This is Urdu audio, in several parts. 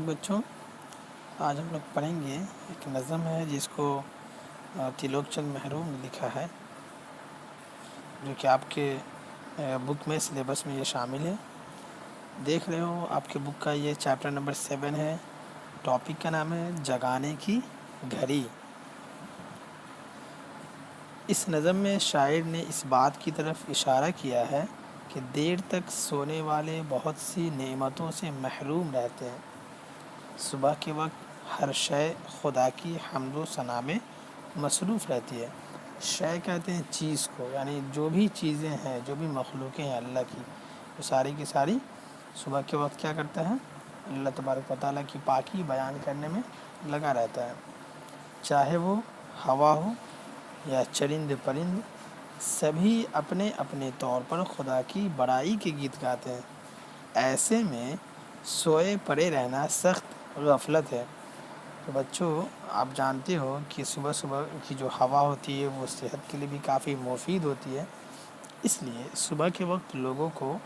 بچوں، آج ہم لوگ پڑھیں گے ایک نظم ہے جس کو تریلوک چند محروم نے لکھا ہے، جو کہ آپ کے بک میں سلیبس میں یہ شامل ہے۔ دیکھ رہے ہو آپ کے بک کا یہ چیپٹر نمبر 7 ہے۔ ٹاپک کا نام ہے جگانے کی گھڑی۔ اس نظم میں شاعر نے اس بات کی طرف اشارہ کیا ہے کہ دیر تک سونے والے بہت سی نعمتوں سے محروم رہتے ہیں۔ صبح کے وقت ہر شے خدا کی حمد و ثنا میں مصروف رہتی ہے۔ شے کہتے ہیں چیز کو، یعنی جو بھی چیزیں ہیں، جو بھی مخلوقیں ہیں اللہ کی، وہ ساری کی ساری صبح کے وقت کیا کرتا ہے؟ اللہ تبارک و تعالیٰ کی پاکی بیان کرنے میں لگا رہتا ہے۔ چاہے وہ ہوا ہو یا چرند پرند، سبھی اپنے اپنے طور پر خدا کی بڑائی کے گیت گاتے ہیں۔ ایسے میں سوئے پڑے رہنا سخت غفلت ہے۔ تو بچوں، آپ جانتے ہو کہ صبح صبح کی جو ہوا ہوتی ہے وہ صحت کے لیے بھی کافی مفید ہوتی ہے۔ اس لیے صبح کے وقت لوگوں کو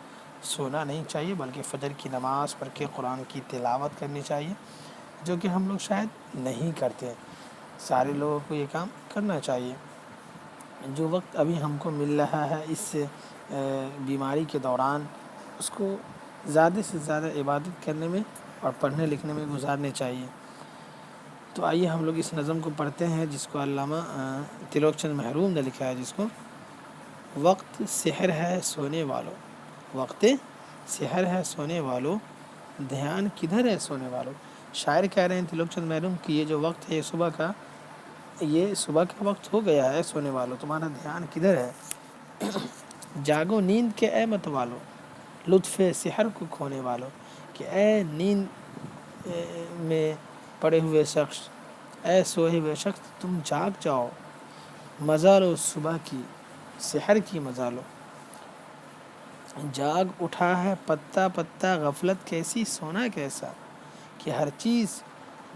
سونا نہیں چاہیے، بلکہ فجر کی نماز پڑھ کے قرآن کی تلاوت کرنی چاہیے، جو کہ ہم لوگ شاید نہیں کرتے۔ سارے لوگوں کو یہ کام کرنا چاہیے۔ جو وقت ابھی ہم کو مل رہا ہے اس بیماری کے دوران، اس کو زیادہ سے زیادہ عبادت کرنے میں اور پڑھنے لکھنے میں گزارنے چاہیے۔ تو آئیے ہم لوگ اس نظم کو پڑھتے ہیں، جس کو علامہ تریلوک چند محروم نے لکھا ہے، جس کو وقت سحر ہے سونے والو، وقت سحر ہے سونے والو، دھیان کدھر ہے سونے والو۔ شاعر کہہ رہے ہیں تریلوک چند محروم کہ یہ جو وقت ہے یہ صبح کا وقت ہو گیا ہے، سونے والو تمہارا دھیان کدھر ہے۔ جاگو نیند کے اے مت والو، لطف سحر کو کھونے والو، کہ اے نیند میں پڑے ہوئے شخص، اے سوئے ہوئے شخص، تم جاگ جاؤ، مزہ لو صبح کی، سحر کی مزہ لو۔ جاگ اٹھا ہے پتا پتا، غفلت کیسی سونا کیسا، کہ ہر چیز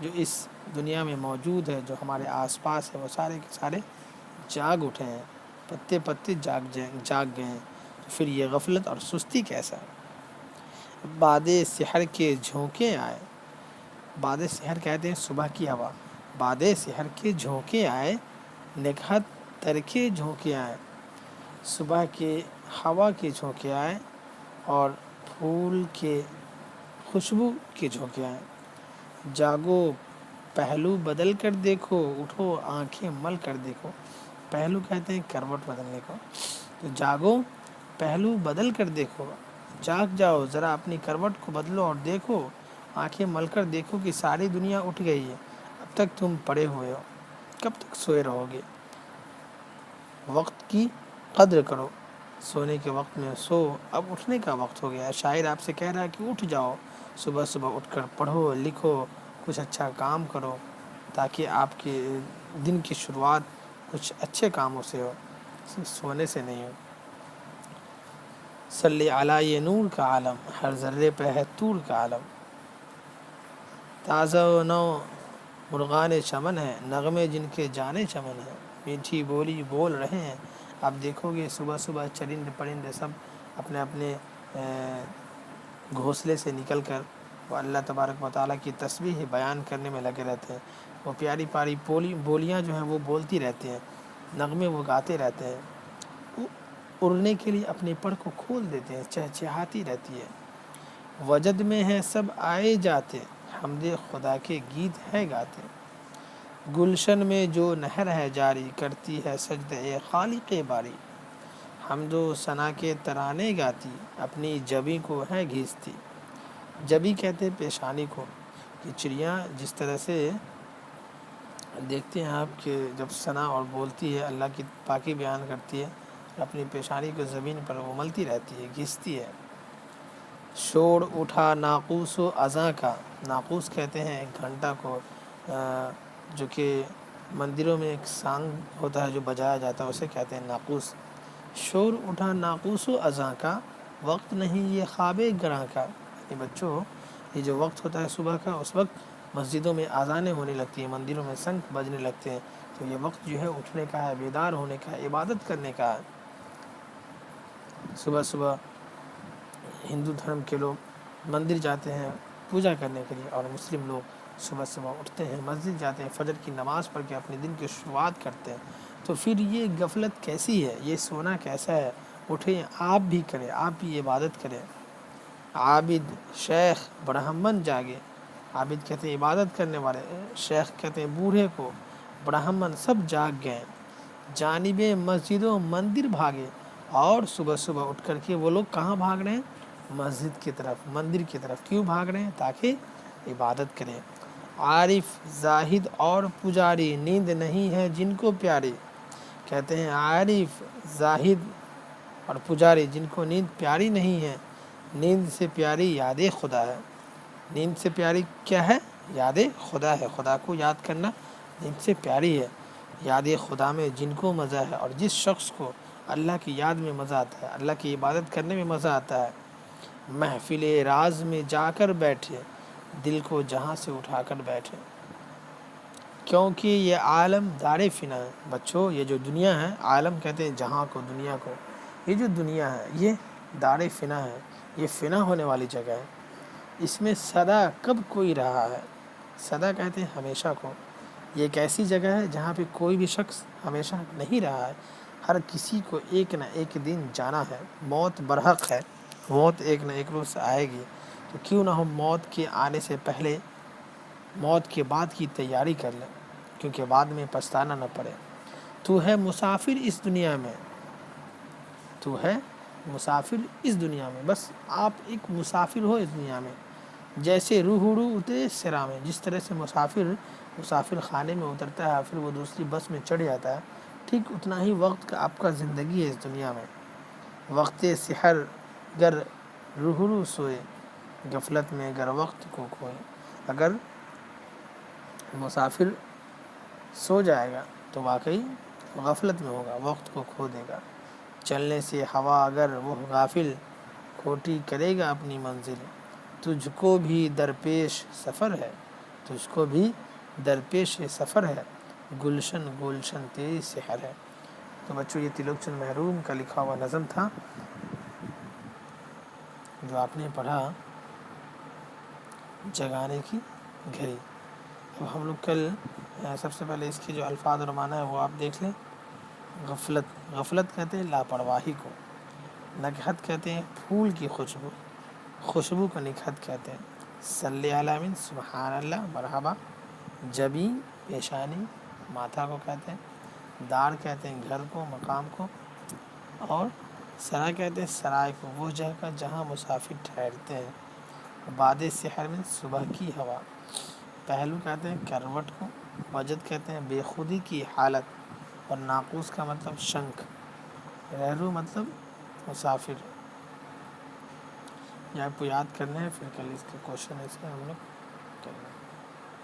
جو اس دنیا میں موجود ہے، جو ہمارے آس پاس ہے، وہ سارے کے سارے جاگ اٹھے ہیں، پتے پتے جاگ گئے ہیں، تو پھر یہ غفلت اور سستی کیسا۔ باد سحر کے جھونکے آئے، باد سحر کہتے ہیں صبح کی ہوا، باد سحر کے جھونکے آئے، نگہت تر کے جھونکے آئے، صبح کے ہوا کے جھونکے آئے اور پھول کے خوشبو کے جھونکے آئے۔ جاگو پہلو بدل کر دیکھو، اٹھو آنکھیں مل کر دیکھو۔ پہلو کہتے ہیں کروٹ بدلنے کو، تو جاگو پہلو بدل کر دیکھو، جاگ جاؤ، ذرا اپنی کروٹ کو بدلو اور دیکھو، آنکھیں مل کر دیکھو کہ ساری دنیا اٹھ گئی ہے، اب تک تم پڑے ہوئے ہو، کب تک سوئے رہو گے۔ وقت کی قدر کرو، سونے کے وقت میں سو، اب اٹھنے کا وقت ہو گیا ہے۔ شاعر آپ سے کہہ رہا ہے کہ اٹھ جاؤ، صبح صبح اٹھ کر پڑھو لکھو، کچھ اچھا کام کرو، تاکہ آپ کے دن کی شروعات کچھ اچھے کاموں سے ہو، سونے سے نہیں ہو۔ صلی علی یہ نور کا عالم، ہر ذرے پہ ہے طور کا عالم۔ تازہ و نو مرغان چمن ہے، نغمے جن کے جانے چمن ہے، میٹھی بولی بول رہے ہیں۔ آپ دیکھو گے صبح صبح چرند پرند سب اپنے اپنے گھونسلے سے نکل کر وہ اللہ تبارک و تعالیٰ کی تسبیح بیان کرنے میں لگے رہتے ہیں۔ وہ پیاری پیاری بولیاں جو ہیں وہ بولتی رہتی ہیں، نغمے وہ گاتے رہتے ہیں، وہ اڑنے کے لیے اپنے پر کو کھول دیتے ہیں، چہچہاتی رہتی ہے۔ وجد میں ہے سب آئے جاتے، حمد خدا کے گیت ہے گاتے۔ گلشن میں جو نہر ہے جاری، کرتی ہے سجدہ خالق باری۔ حمد و ثنا کے ترانے گاتی، اپنی جبیں کو ہے گھیستی۔ جبیں کہتے ہیں پیشانی کو، کہ چڑیاں جس طرح سے دیکھتے ہیں آپ کہ جب ثنا اور بولتی ہے، اللہ کی پاکی بیان کرتی ہے، اپنی پیشانی کو زمین پر املتی رہتی ہے، گھستی ہے۔ شور اٹھا ناقوس و اذاں کا، ناقوس کہتے ہیں ایک گھنٹا کو، جو کہ مندروں میں ایک سانگ ہوتا ہے جو بجایا جاتا ہے، اسے کہتے ہیں ناقوس۔ شور اٹھا ناقوس و اذاں کا، وقت نہیں یہ خواب گراں کا۔ یہ بچوں، یہ جو وقت ہوتا ہے صبح کا، اس وقت مسجدوں میں اذانیں ہونے لگتی ہیں، مندروں میں شنکھ بجنے لگتے ہیں، تو یہ وقت جو ہے اٹھنے کا ہے، بیدار ہونے کا ہے، عبادت کرنے کا ہے۔ صبح صبح ہندو دھرم کے لوگ مندر جاتے ہیں، پوجا کرنے کے لیے، اور مسلم لوگ صبح صبح اٹھتے ہیں، مسجد جاتے ہیں، فجر کی نماز پڑھ کے اپنے دن کی شروعات کرتے ہیں، تو پھر یہ غفلت کیسی ہے، یہ سونا کیسا ہے؟ اٹھیں، آپ بھی کریں، آپ بھی عبادت کریں۔ عابد، شیخ، برہمن جاگے۔ عابد کہتے ہیں عبادت کرنے والے، شیخ کہتے ہیں بوڑھے کو، برہمن سب جاگ گئے، جانب مسجد و مندر بھاگے، اور صبح صبح اٹھ کر کے وہ لوگ کہاں بھاگ رہے ہیں؟ مسجد کی طرف، مندر کی طرف۔ کیوں بھاگ رہے ہیں؟ تاکہ عبادت کریں۔ عارف، زاہد اور پجاری، نیند نہیں ہے جن کو پیاری۔ کہتے ہیں عارف، زاہد اور پجاری جن کو نیند پیاری نہیں ہے، نیند سے پیاری یاد خدا ہے۔ نیند سے پیاری کیا ہے؟ یاد خدا ہے۔ خدا کو یاد کرنا نیند سے پیاری ہے۔ یاد خدا میں جن کو مزہ ہے، اور جس شخص کو اللہ کی یاد میں مزہ آتا ہے، اللہ کی عبادت کرنے میں مزہ آتا ہے، محفل راز میں جا کر بیٹھے، دل کو جہاں سے اٹھا کر بیٹھے۔ کیونکہ یہ عالم دار فنا ہے۔ بچوں، یہ جو دنیا ہے، عالم کہتے ہیں جہاں کو، دنیا کو، یہ جو دنیا ہے یہ دار فنا ہے، یہ فنا ہونے والی جگہ ہے۔ اس میں سدا کب کوئی رہا ہے؟ سدا کہتے ہیں ہمیشہ کو۔ یہ ایک ایسی جگہ ہے جہاں پہ کوئی بھی شخص ہمیشہ نہیں رہا ہے، ہر کسی کو ایک نہ ایک دن جانا ہے۔ موت برحق ہے، موت ایک نہ ایک روز آئے گی، تو کیوں نہ ہم موت کے آنے سے پہلے موت کے بعد کی تیاری کر لیں، کیونکہ بعد میں پچھتانا نہ پڑے۔ تو ہے مسافر اس دنیا میں، تو ہے مسافر اس دنیا میں، بس آپ ایک مسافر ہو اس دنیا میں۔ جیسے روح اترے سرا میں، جس طرح سے مسافر خانے میں اترتا ہے، پھر وہ دوسری بس میں چڑھ جاتا ہے، ٹھیک اتنا ہی وقت کا آپ کا زندگی ہے اس دنیا میں۔ وقت سحر گر روح سوئے، غفلت میں گر وقت کو کھوئے۔ اگر مسافر سو جائے گا تو واقعی غفلت میں ہوگا، وقت کو کھو دے گا۔ چلنے سے ہوا اگر وہ غافل، کھوٹی کرے گا اپنی منزل۔ تجھ کو بھی درپیش سفر ہے، تجھ کو بھی درپیش سفر ہے، گلشن گلشن تیری سحر ہے۔ تو بچوں، یہ تلوک چند محروم کا لکھا ہوا نظم تھا جو آپ نے پڑھا، جگانے کی گھڑی۔ اب ہم لوگ کل سب سے پہلے اس کے جو الفاظ اور معنی ہے وہ آپ دیکھ لیں۔ غفلت، غفلت کہتے ہیں لاپرواہی کو۔ نکہت کہتے ہیں پھول کی خوشبو، خوشبو کو نکہت کہتے ہیں۔ صلی علی من، سبحان اللہ، مرحبا۔ جبین، پیشانی، ماتھا کو کہتے ہیں۔ دار کہتے ہیں گھر کو، مقام کو۔ اور سرا کہتے ہیں سرائے کو، وہ جگہ جہاں مسافر ٹھہرتے ہیں۔ باد سحر میں، صبح کی ہوا۔ پہلو کہتے ہیں کروٹ کو۔ وجد کہتے ہیں بے خودی کی حالت، اور ناقوس کا مطلب شنکھ۔ رہرو مطلب مسافر۔ یہ آپ کو یاد کرنا ہے، پھر کل اس کے کوشچن ایسے ہم لوگ کریں گے۔